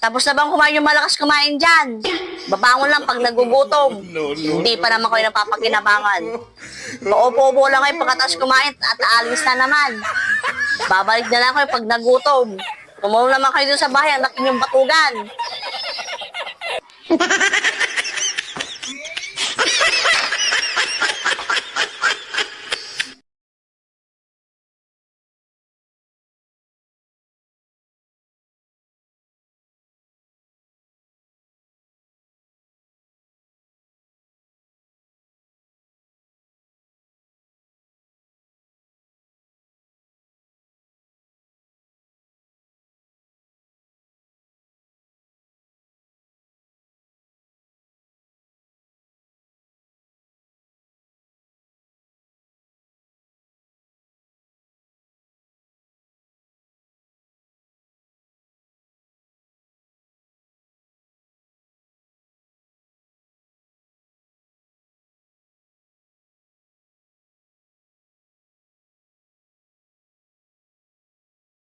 Tapos na bang kumain yung malakas kumain dyan? Babangon lang pag nagugutom. Hindi pa naman kayo napapakinabangan. Paupo-upo lang kayo pagkatapos kumain at aalis na naman. Babalik na lang kayo pag nagutom. Tumulong naman kayo dun sa bahay, anak yung batugan.